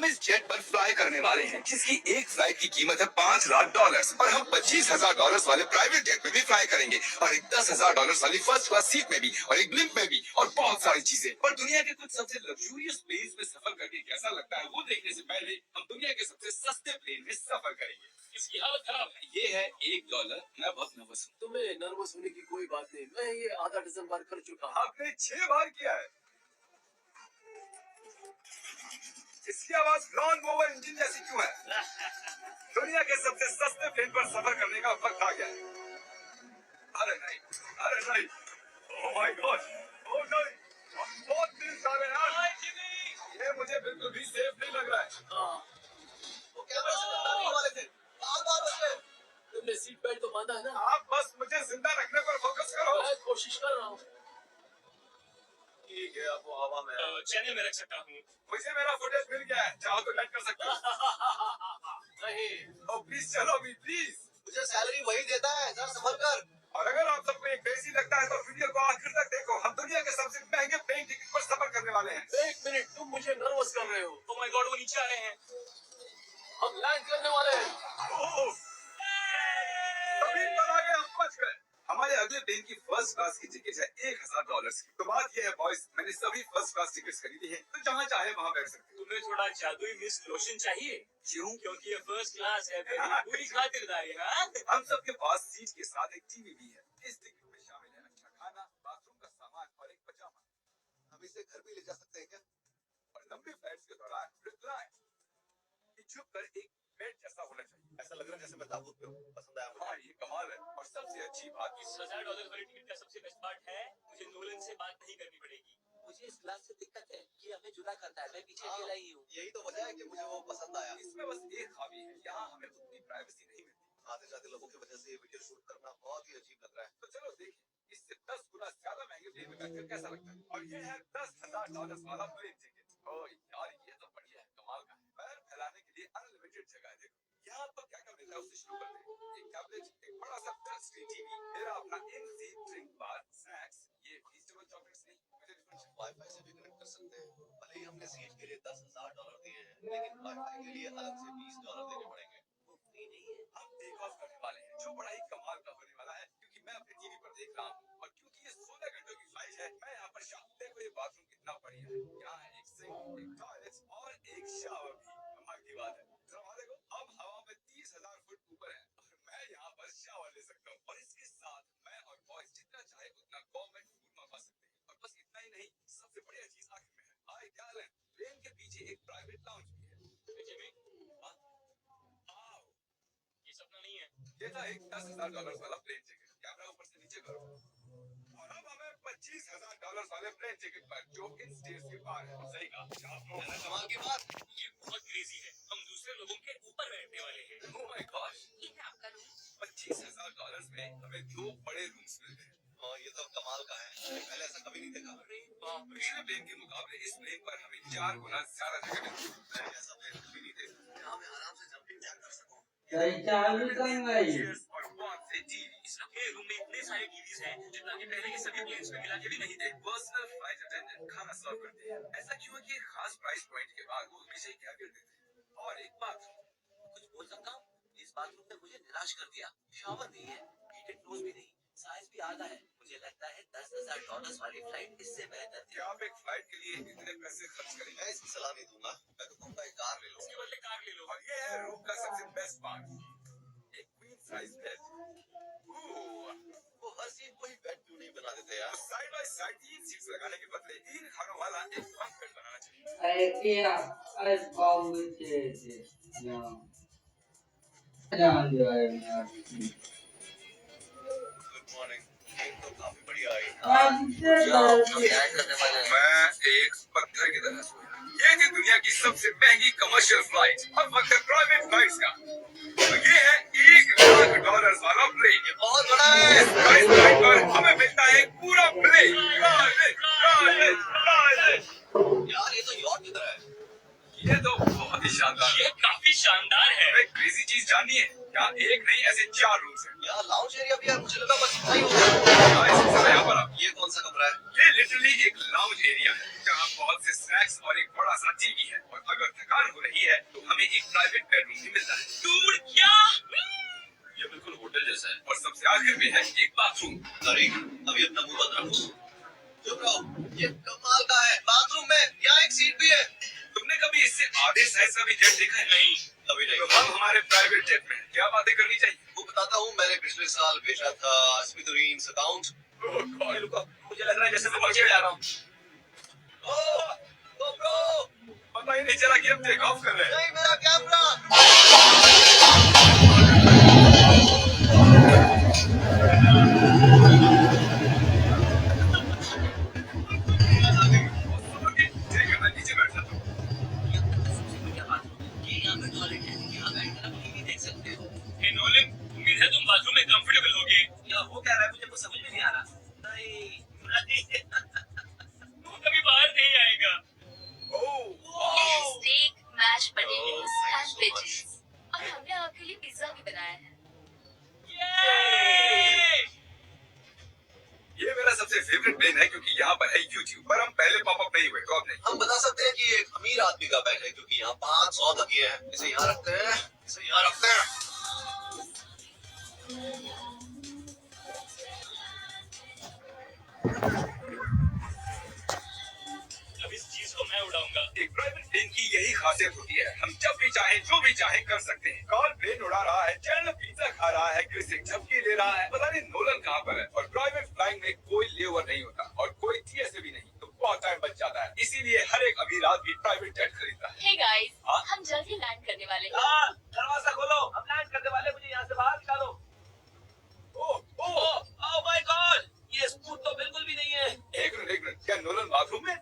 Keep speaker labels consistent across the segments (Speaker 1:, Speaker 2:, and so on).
Speaker 1: हम इस जेट पर फ्लाई करने वाले हैं जिसकी एक फ्लाइट की कीमत है $5,00,000 और हम $25,000 वाले प्राइवेट जेट में भी फ्लाई करेंगे और एक $10,000 वाली फर्स्ट क्लास सीट में भी और एक ब्लिम्प में भी और बहुत सारी चीजें। पर दुनिया के कुछ सबसे लग्जूरियस प्लेन में सफर करके कैसा लगता है वो देखने से पहले हम दुनिया के सबसे सस्ते प्लेन में सफर करेंगे। इसकी हालत खराब है। ये है $1। मैं बहुत नर्वस हूँ।
Speaker 2: तुम्हें नर्वस होने की कोई बात नहीं, मैं ये आधा डजन बार कर चुका हूँ।
Speaker 1: आपने 6 बार किया है। इसकी आवाज लॉन मोवर इंजन जैसी क्यों है? दुनिया के सबसे सस्ते प्लेन पर सफर करने का वक्त आ गया है। अरे नहीं, अरे नहीं, ओह माय गॉड, ओह नहीं, बहुत तेज आ रहे हैं यार। ये मुझे बिल्कुल भी सेफ नहीं लग रहा है।
Speaker 2: वो कैमरा से टकराने वाले थे, बार-बार बच गए। तुमने सीट बेल्ट तो बांधा है ना?
Speaker 1: आप बस मुझे जिंदा रखने पर फोकस करो।
Speaker 2: मैं कोशिश कर रहा हूँ। ठीक है, अब वो हवा में
Speaker 3: चैनल में रख सकता हूँ।
Speaker 1: मुझे मेरा फुटेज मिल गया है, चाहो तो नेट कर सकते हो।
Speaker 2: नहीं,
Speaker 1: ओह प्लीज चलो भी प्लीज।
Speaker 2: मुझे सैलरी वही देता है, जरा संभल कर।
Speaker 1: और अगर आप सबको एक क्रेजी लगता है तो वीडियो को आखिर तक देखो। हम दुनिया के सबसे महंगे प्लेन टिकट पर सफर करने वाले हैं।
Speaker 2: एक मिनट, तुम मुझे नर्वस कर रहे हो।
Speaker 3: ओह माय गॉड, वो नीचे आ रहे हैं।
Speaker 2: हम लैंड करने वाले हैं।
Speaker 1: ओह, जमीन पर आ गए, हम बच गए। हमारे अगले प्लेन की फर्स्ट क्लास की टिकट है $1,000 की। तो बात ये है बॉयज, मैंने सभी फर्स्ट क्लास टिकट्स खरीदी है, तो जहाँ चाहे वहाँ बैठ सकते हो।
Speaker 3: तुम्हें थोड़ा जादुई मिस लोशन चाहिए?
Speaker 1: क्यों?
Speaker 3: क्योंकि ये फर्स्ट क्लास है, पूरी खातिरदारी। हाँ,
Speaker 1: हम सबके पास सीट के साथ एक टीवी भी है। इस टिकट में शामिल है अच्छा खाना, बाथरूम का सामान और एक पजामा।
Speaker 2: हम इसे घर भी ले जा सकते हैं क्या?
Speaker 1: और लंबी फ्लाइट्स के दौरान रिक्लाइन छुप कर एक बेड जैसा होना चाहिए।
Speaker 2: ऐसा लग रहा है जैसे मैं ताबूत में हूँ। पसंद आया मुझे।
Speaker 1: हाँ, ये कमाल है। और सबसे अच्छी बात
Speaker 3: $10,000 वाली टिकट का सबसे बेस्ट पार्ट है, मुझे नोलन से बात नहीं करनी पड़ेगी।
Speaker 4: मुझे इस क्लास से दिक्कत है कि हमें जुदा करता है। मैं पीछे अकेला ही हूँ।
Speaker 2: यही तो वजह है कि मुझे वो पसंद आया।
Speaker 1: इसमें बस एक खामी है, यहाँ हमें उतनी प्राइवेसी नहीं मिलती।
Speaker 2: आते जाते लोगों की वजह से ये वीडियो शूट करना बहुत ही अजीब लग रहा है।
Speaker 1: तो चलो देखें, इससे 10 गुना ज्यादा महंगे प्लेन में बैठकर कैसा लगता है। और ये है $10,000 वाला प्लेन टिकट। ओह यार, ये तो बढ़िया है, कमाल का है। पैर फैलाने के लिए अनलिमिटेड जगह है। देखो यहाँ पर क्या क्या मिलता है उससे शुरू करते हैं। एक टैबलेट, एक बड़ा सा टच स्क्रीन टीवी, मेरा अपना इन-सीट ड्रिंक बार, स्नैक्स, ये वेजिटेबल चॉकलेट्स नहीं, मुझे डिफरेंट
Speaker 2: वाईफाई से भी कनेक्ट कर सकते हैं। भले ही हमने सीट के लिए $10,000 दिए हैं, लेकिन वाईफाई के लिए अलग से $20 देने पड़ेंगे।
Speaker 4: वो फ्री नहीं है।
Speaker 1: हम टेक ऑफ करने वाले हैं, जो बड़ा ही कमाल का होने वाला है, क्योंकि मैं अपने टीवी पर देख रहा हूँ और क्योंकि ये 16 घंटों की फ्लाइट है, मैं यहाँ पर शाम देखो ये बाथरूम कितना बढ़िया है। यहाँ है एक सिंक, एक टॉयलेट और एक शावर भी। कमाल की बात है। जरा देखो, अब हवा में 30,000 फुट ऊपर है और मैं यहाँ पर शावर ले सकता हूँ। और इसके साथ मैं और बॉयज जितना चाहे उतना गवर्नमेंट फूड मंगवा सकते हैं। और बस इतना ही नहीं, सबसे बढ़िया चीज आखिर में है। हाय टैलेंट, प्लेन के पीछे एक प्राइवेट लाउंज भी है।
Speaker 3: जिमी, ये सपना नहीं है।
Speaker 1: ये था एक $10,000 वाला प्लेन टिकट। कैमरा ऊपर से नीचे करो। और अब हमें $25,000 वाले प्लेन टिकट पर, जो इन स्टेज के पार है। सही कहा।
Speaker 2: कमाल की बात।
Speaker 3: ये बहुत क्रेजी है, हम दूसरे लोगों के ऊपर बैठने वाले हैं।
Speaker 1: ओह माय गॉड,
Speaker 4: ये है आपका रूम।
Speaker 1: $25,000 में हमें 2 बड़े रूम्स मिलते हैं।
Speaker 2: हाँ, ये तो कमाल का है। मैंने पहले ऐसा कभी नहीं देखा।
Speaker 3: अरे बाप रे,
Speaker 1: पिछले प्लेन के मुकाबले इस प्लेन पर हमें 4 गुना ज्यादा जगह मिलती है।
Speaker 2: मैंने ऐसा प्लेन कभी नहीं देखा जहाँ मैं आराम से जंपिंग जैक कर सकूँ।
Speaker 1: Chairs और बहुत से टीवीज।
Speaker 3: ये रूम में इतने सारे टीवीज हैं जितना कि पहले के सभी प्लेन्स में मिला के भी नहीं थे।
Speaker 1: एक पर्सनल फ्लाइट अटेंडेंट खाना सर्व करते हैं। ऐसा क्यों है कि एक खास प्राइस पॉइंट के बाद वो हमेशा ही कैबिनेट देते हैं। और एक बात,
Speaker 4: कुछ बोल सकता हूँ? इस बाथरूम ने मुझे निराश कर दिया। शावर नहीं है, हीटेड क्लोज भी नहीं, साइज भी आधा है। मुझे लगता है $10,000 वाली फ्लाइट इससे बेहतर थी।
Speaker 1: क्या आप एक फ्लाइट के लिए इतने पैसे खर्च करेंगे?
Speaker 2: मैं इसकी सलाह नहीं दूंगा। मैं तो कहूँगा एक कार ले लो।
Speaker 3: उसके बदले कार ले लो।
Speaker 1: और ये है रूम का सबसे बेस्ट पार्ट, एक क्वीन साइज बेड।
Speaker 2: वो हर सीट को ही बेड क्यों नहीं बना देते यार?
Speaker 1: साइड बाय साइड 3 सीट्स लगाने के बदले 3 खानों वाला एक बंक बेड बनाना चाहिए।
Speaker 2: Good morning. नींद तो काफी बढ़िया आई।
Speaker 4: लैंड करने वाले हैं।
Speaker 1: मैं एक पत्थर की तरह सोया। ये थी दुनिया की सबसे महंगी कमर्शियल फ्लाइट। अब वक्त है प्राइवेट फ्लाइट्स का। तो ये है $1,00,000 वाला प्लेन।
Speaker 2: ये बहुत बड़ा है।
Speaker 1: इस प्राइस पॉइंट पर हमें मिलता है एक पूरा प्लेन।
Speaker 2: यार ये तो यॉट की तरह है।
Speaker 1: ये तो बहुत ही शानदार
Speaker 3: ये काफी शानदार है।
Speaker 1: है। क्रेजी चीज जाननी है? यहाँ एक नहीं ऐसे 4 रूम्स हैं।
Speaker 2: यहाँ लाउंज एरिया भी है। मुझे लगा बस इतना ही होगा।
Speaker 1: यहाँ पर आप,
Speaker 2: ये कौन सा कमरा है?
Speaker 1: ये लिटरली एक लाउंज एरिया है जहाँ बहुत से स्नैक्स और एक बड़ा सा टीवी है। और अगर थकान हो रही एक प्राइवेट बेडरूम भी मिलता है।
Speaker 3: दूर क्या?
Speaker 2: ये बिल्कुल होटल जैसा है।
Speaker 1: और सबसे आखिर में है एक बाथरूम।
Speaker 2: तारीख, अभी अपना मुंह बंद रखो। चुप रहो। ये कमाल का है। बाथरूम में यहाँ एक सीट भी है।
Speaker 1: तुमने कभी इससे आधे साइज का भी जेट देखा है?
Speaker 3: नहीं।
Speaker 2: कभी नहीं।
Speaker 1: तो हम हमारे प्राइवेट जेट में क्या बातें करनी चाहिए?
Speaker 2: वो बताता हूँ, मैंने पिछले साल भेजा था स्मिथुरीन्स अकाउंट।
Speaker 4: मुझे लग रहा है जैसे मैं नीचे जा रहा हूँ।
Speaker 1: पता ही नहीं चला कि हम टेक ऑफ कर रहे हैं।
Speaker 2: नहीं, मेरा कैमरा।
Speaker 1: ठीक है, मैं नीचे बैठ जाता हूँ।
Speaker 4: क्या बात है? ये यहाँ पे टॉयलेट है, यहाँ बैठकर आप टीवी देख सकते हो।
Speaker 3: हे नोलन, उम्मीद है तुम बाथरूम में कंफर्टेबल होगे।
Speaker 4: या वो कह रहा है, मुझे कुछ समझ में नहीं आ रहा। नहीं।
Speaker 3: वो कभी बाहर नहीं आएगा।
Speaker 5: Steak, mash potatoes
Speaker 2: Oh,
Speaker 5: and
Speaker 2: thank you so
Speaker 5: veggies. और हमने आपके लिए पिज्जा भी बनाया है।
Speaker 3: ये!
Speaker 1: ये मेरा सबसे फेवरेट प्लेन है क्योंकि यहाँ पर है YouTube। पर हम पहले पॉपअप नहीं हुए तो अब नहीं।
Speaker 2: हम बता सकते हैं कि ये एक अमीर आदमी का बेड है, क्योंकि यहाँ 500 तकिए हैं। इसे यहाँ रखते हैं, इसे यहाँ रखते हैं।
Speaker 3: अब इस चीज को मैं उड़ाऊंगा।
Speaker 1: एक प्राइवेट प्लेन की यही खासियत होती है, हम जब भी चाहें जो भी चाहें कर सकते हैं। कार्ल प्लेन उड़ा रहा है, चैनल पिज्जा खा रहा है, क्रिस एक झपकी ले रहा है, पता नहीं नोलन कहाँ पर है। और प्राइवेट फ्लाइंग में कोई लेओवर नहीं होता और कोई TSA भी नहीं, तो बहुत टाइम बच जाता है। इसीलिए हर एक अमीर आदमी प्राइवेट जेट खरीदता है।
Speaker 5: हे गाइस,
Speaker 1: हाँ?
Speaker 5: हम जल्द ही लैंड करने वाले हैं।
Speaker 4: हाँ, दरवाजा खोलो। हम लैंड करने वाले, मुझे यहाँ से बाहर निकालो। ओह माय गॉड, ये स्मूथ तो बिल्कुल भी नहीं है।
Speaker 1: एक मिनट, क्या नोलन बाथरूम में?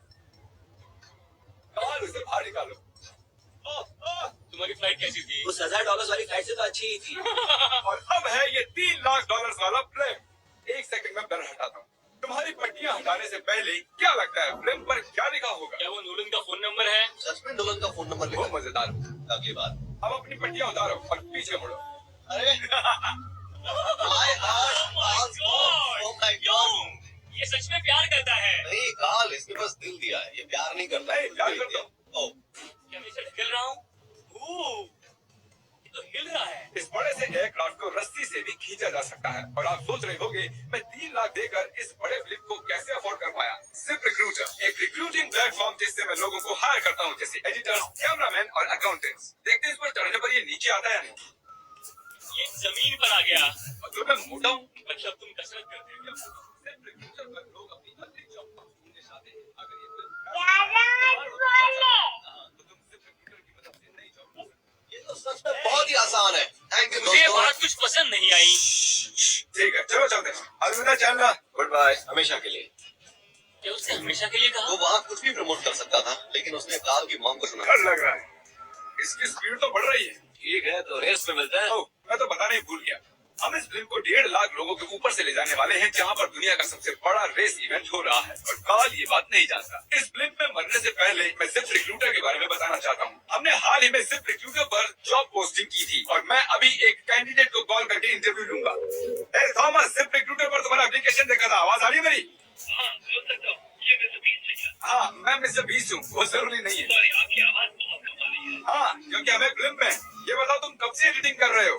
Speaker 1: कार्ल, उसे बाहर निकालो।
Speaker 3: तुम्हारी फ्लाइट कैसी थी?
Speaker 4: उस $1000 वाली फ्लाइट से तो अच्छी ही थी।
Speaker 1: और अब है ये $3 लाख वाला प्लेन। एक सेकंड में ब्लर हटाता हूँ। तुम्हारी पट्टियाँ हटाने से पहले क्या लगता है प्लेन पर क्या लिखा होगा?
Speaker 3: क्या वो नोलन का फोन नंबर है?
Speaker 2: सच में नोलन का फोन नंबर लिखा
Speaker 1: बहुत मजेदार।
Speaker 2: है। अगली बात।
Speaker 1: अब अपनी पट्टियाँ उतारो और पीछे मुड़ो।
Speaker 2: अरे my heart. Oh my God.
Speaker 3: ये सच में प्यार करता है।
Speaker 2: नहीं कार्ल, इसने बस दिल दिया है, ये प्यार नहीं करता है।
Speaker 1: नहीं, प्यार करता हूँ।
Speaker 2: ओह,
Speaker 3: क्या मैं इसे ढकेल रहा हूँ? ओह, ये तो हिल रहा है।
Speaker 1: इस बड़े से एयरक्राफ्ट को रस्सी से भी खींचा जा सकता है। और आप सोच रहे होंगे मैं 3 लाख देकर इस बड़े फ्लिप को कैसे अफोर्ड कर पाया? सिर्फ रिक्रूटर, एक रिक्रूटिंग प्लेटफॉर्म जिससे मैं लोगों को हायर करता हूँ, जैसे एडिटर्स, कैमरामैन और अकाउंटेंट्स। देखते हैं इस पर चढ़ने पर ये नीचे आता है या नहीं।
Speaker 3: ये जमीन पर आ गया।
Speaker 1: मतलब मैं मोटा हूँ।
Speaker 3: मतलब तुम कसरत करते हो।
Speaker 1: सिर्फ रिक्रूटर पर लोग अपनी अगली जॉब ढूंढने जाते हैं। अगर ये फिल्म तो तुम सिर्फ रिक्रूटर की मदद से नई जॉब ढूंढ सकते हो।
Speaker 2: ये तो सच में बहुत ही आसान है। थैंक यू
Speaker 3: मुझे ये
Speaker 2: दोस्तों।
Speaker 3: बात कुछ पसंद नहीं आई।
Speaker 1: ठीक है, चलो चलते हैं। अलविदा चलना।
Speaker 2: गुड बाय, हमेशा के लिए।
Speaker 3: क्या उसने हमेशा के लिए कहा?
Speaker 2: वो वहाँ कुछ भी प्रमोट कर सकता था, लेकिन उसने कार्ल की मॉम को सुना।
Speaker 1: डर लग रहा है। इसकी स्पीड तो बढ़ रही है।
Speaker 2: ठीक है, तो रेस में मिलता है।
Speaker 1: ओह, मैं तो बताना ही भूल गया। हम इस फिल्म को 1.5 लाख लोगों के ऊपर से ले जाने वाले हैं, जहां पर दुनिया का सबसे बड़ा रेस इवेंट हो रहा है। और कार्ल ये बात नहीं जानता। इस फिल्म में मरने से पहले मैं सिर्फ रिक्रूटर के बारे में बताना चाहता हूँ। हमने हाल ही में सिर्फ रिक्रूटर पर जॉब पोस्टिंग की थी और मैं अभी एक कैंडिडेट को कॉल करके इंटरव्यू लूंगा। थॉमस, सिर्फ रिक्रूटर पर तुम्हारा एप्लीकेशन देखा था। आवाज आ रही है मेरी?
Speaker 3: हाँ, बोल सकता हूँ। ये मिस्टर बीस्ट है क्या?
Speaker 1: हाँ, मैं मिस्टर बीस्ट हूँ। वो जरूरी नहीं है।
Speaker 3: सॉरी, आपकी आवाज बहुत कमाली है।
Speaker 1: हाँ, क्योंकि हमें फिल्म में। ये बताओ तुम कब से एडिटिंग कर रहे हो?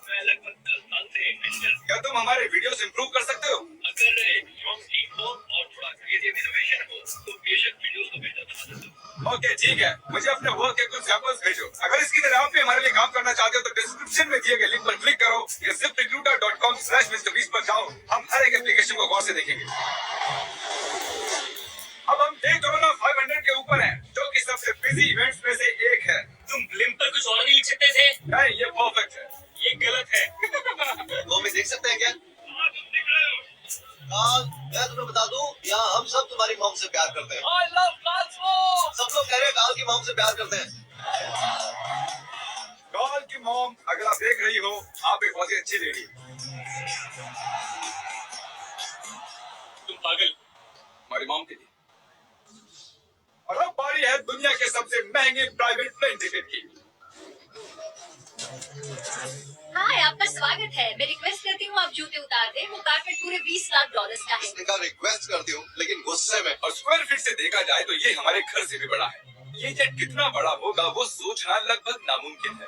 Speaker 3: मैं लगभग 10 साल से एडिटर।
Speaker 1: क्या तुम हमारे वीडियोस इंप्रूव कर सकते हो?
Speaker 3: अगर एक स्ट्रॉन्ग टीम हो और थोड़ा क्रिएटिव इनोवेशन हो तो बेशक वीडियोस को बेहतर बना सकते हो।
Speaker 1: ओके, ठीक है। मुझे अपने वर्क के कुछ सैंपल्स भेजो। अगर इसकी तरह आप भी हमारे लिए काम करना चाहते हो तो डिस्क्रिप्शन में दिए गए लिंक पर क्लिक करो या ziprecruiter.com/MrBeast पर जाओ। हम हर एक एप्लीकेशन को गौर से देखेंगे। अब हम डे कोरोना 500 के ऊपर हैं, जो कि सबसे बिजी इवेंट्स में से एक है।
Speaker 3: तुम फिल्म पर कुछ और नहीं लिख सकते थे?
Speaker 1: नहीं, ये परफेक्ट है।
Speaker 3: ये गलत है।
Speaker 2: वो हमें देख सकते हैं क्या?
Speaker 3: हाँ, तुम दिख रहे हो।
Speaker 2: कार्ल, मैं तुम्हें बता दूं, यहाँ हम सब तुम्हारी मॉम से प्यार करते हैं।
Speaker 4: I love Cosmo।
Speaker 2: सब लोग कह रहे हैं कार्ल की मॉम से प्यार करते हैं।
Speaker 1: कार्ल की मॉम, अगर आप देख रही हो, आप एक बहुत ही अच्छी लेडी।
Speaker 3: तुम पागल।
Speaker 1: हमारी मॉम के लिए। और अब बारी है दुनिया के सबसे महंगे प्राइवेट प्लेन टिकट की।
Speaker 5: हाय, आपका स्वागत है। मैं रिक्वेस्ट करती हूँ आप जूते उतार दें। वो कारपेट पूरे $20 लाख का है।
Speaker 2: उसने कहा रिक्वेस्ट करती हूँ, लेकिन गुस्से में।
Speaker 1: और स्क्वायर फीट से देखा जाए तो ये हमारे घर से भी बड़ा है। ये जेट कितना बड़ा होगा वो सोचना लगभग नामुमकिन है।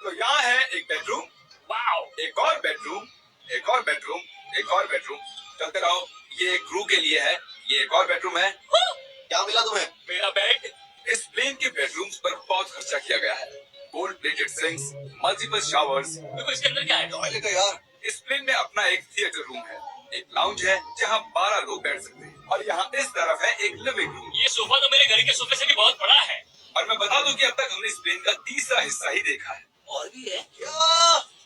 Speaker 1: तो यहाँ है एक बेडरूम, वाओ, एक और बेडरूम, एक और बेडरूम, एक और बेडरूम। चलते रहो, ये क्रू के लिए है, ये एक और बेडरूम है।
Speaker 2: क्या मिला तुम्हें?
Speaker 1: मेरा बेड। इस प्लेन के बेडरूम्स पर बहुत खर्चा किया गया है। Gold plated sinks, multiple showers.
Speaker 3: देखो इसके अंदर क्या है?
Speaker 2: टॉयलेट है यार।
Speaker 1: इस प्लेन में अपना एक थिएटर रूम है, एक लाउंज है जहाँ 12 लोग बैठ सकते हैं, और यहाँ इस तरफ है एक लिविंग रूम।
Speaker 3: ये सोफा तो मेरे घर के सोफे से भी बहुत बड़ा है।
Speaker 1: और मैं बता दूं कि अब तक हमने इस प्लेन का तीसरा हिस्सा ही देखा है।
Speaker 4: और भी है,
Speaker 2: क्या?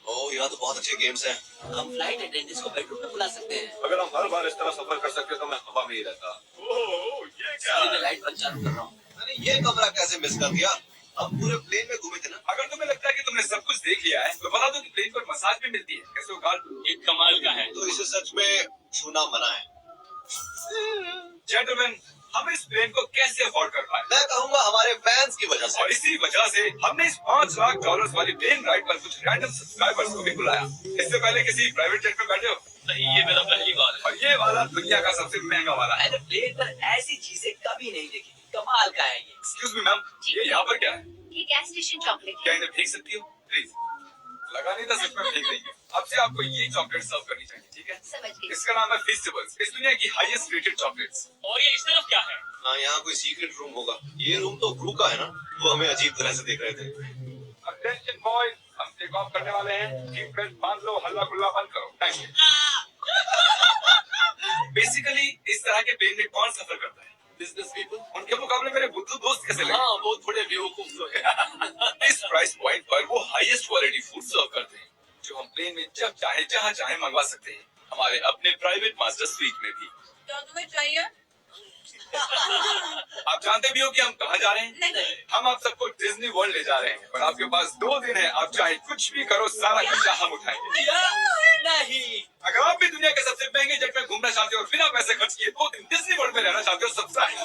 Speaker 2: ओह, यहाँ तो बहुत अच्छे गेम्स हैं।
Speaker 4: हम फ्लाइट अटेंडेंट्स को बेडरूम में बुला सकते हैं।
Speaker 2: अगर हम हर बार इस तरह सफर कर सकते तो मैं हवा में ही रहता।
Speaker 1: ओह, ये क्या
Speaker 4: अभी
Speaker 1: है?
Speaker 4: मैं लाइट बंद चालू कर रहा हूँ।
Speaker 2: मैंने ये कमरा कैसे मिस कर दिया? हम पूरे प्लेन में घूमे थे ना।
Speaker 1: अगर तुम्हें लगता है कि तुमने सब कुछ देख लिया है, तो बता दो कि प्लेन पर मसाज भी मिलती है। कैसे हो कार्ल?
Speaker 3: ये कमाल का है।
Speaker 2: तो इसे सच में छूना मना है।
Speaker 1: जेंटलमैन, हम इस प्लेन को कैसे अफोर्ड कर पाए?
Speaker 2: मैं कहूँगा हमारे फैंस की वजह से।
Speaker 1: और इसी वजह से हमने इस $5 लाख वाली प्लेन राइड पर कुछ रैंडम सब्सक्राइबर्स को भी बुलाया। इससे पहले किसी प्राइवेट जेट में बैठे हो?
Speaker 3: नहीं, ये मेरा पहली बार है।
Speaker 1: और ये वाला दुनिया का सबसे महंगा वाला है।
Speaker 4: मैंने प्लेन पर ऐसी चीजें कभी नहीं देखी थी। कमाल का है ये।
Speaker 1: एक्सक्यूज मी मैम, ये यहाँ पर क्या है?
Speaker 5: ये गैस स्टेशन चॉकलेट
Speaker 1: क्या
Speaker 5: है।
Speaker 1: इन्हें फेंक सकती हो प्लीज? लगा नहीं था, सच में फेंक देंगे। अब से आपको ये चॉकलेट सर्व करनी चाहिए, ठीक है?
Speaker 5: समझ गई।
Speaker 1: इसका नाम है फेस्टिवल्स, इस दुनिया की हाईएस्ट रेटेड चॉकलेट्स।
Speaker 3: और ये इस तरफ क्या है?
Speaker 2: हाँ, यहाँ कोई सीक्रेट रूम होगा। ये रूम तो क्रू का है ना। वो हमें अजीब तरह से देख रहे थे।
Speaker 1: अटेंशन बॉयज, हम टेक ऑफ करने वाले हैं। जीप बेल्ट बांध लो, हल्ला गुल्ला बंद करो। Thank you. बेसिकली इस तरह के प्लेन में कौन सफर करता है?
Speaker 3: Business people.
Speaker 1: उनके मुकाबले मेरे बुद्धू दोस्त कैसे लगे?
Speaker 3: हाँ, वो थोड़े बेवकूफ तो है।
Speaker 1: इस प्राइस पॉइंट पर वो हाईएस्ट क्वालिटी फूड सर्व करते हैं, जो हम प्लेन में जब चाहे जहाँ चाहे मंगवा सकते हैं, हमारे अपने प्राइवेट मास्टर स्वीट में भी।
Speaker 5: क्या तुम्हें चाहिए?
Speaker 1: आप जानते भी हो कि हम कहाँ जा रहे हैं?
Speaker 5: नहीं।
Speaker 1: हम आप सबको डिज्नी वर्ल्ड ले जा रहे हैं, और आपके पास 2 दिन है। आप चाहे कुछ भी करो, सारा खर्चा हम उठाएंगे।
Speaker 4: नहीं।
Speaker 1: अगर आप भी दुनिया के सबसे महंगे जेट में घूमना चाहते हो और बिना पैसे खर्च किए 2 दिन डिज्नी वर्ल्ड में रहना चाहते हो, सब्सक्राइब।